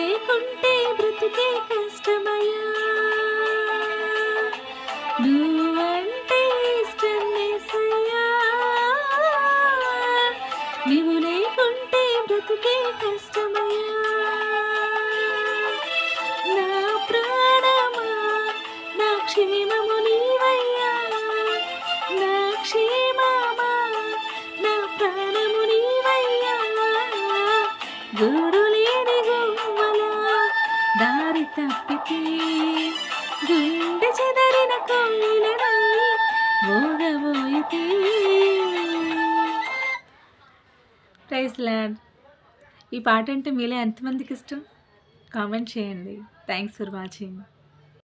లేకుంటే బ్రతుకే కష్టమయ్యా, నువ్వంటే ఇష్టం యేసయ్యా, నీవు లేకుంటే బ్రతుకే కష్టమయ్యా. నా ప్రాణమా నా క్షేమము నీవయ్యా, నా క్షేమమా నా ప్రాణము నీవయ్యా, గూడు లేని గువ్వలా దారి తప్పితే గుండె చెదరిన కోయిలనై మోగబోయితే. Praise lord. ఈ పాట అంటే మీలో ఎంతమందికి ఇష్టం? కామెంట్ చేయండి. Thanks for watching.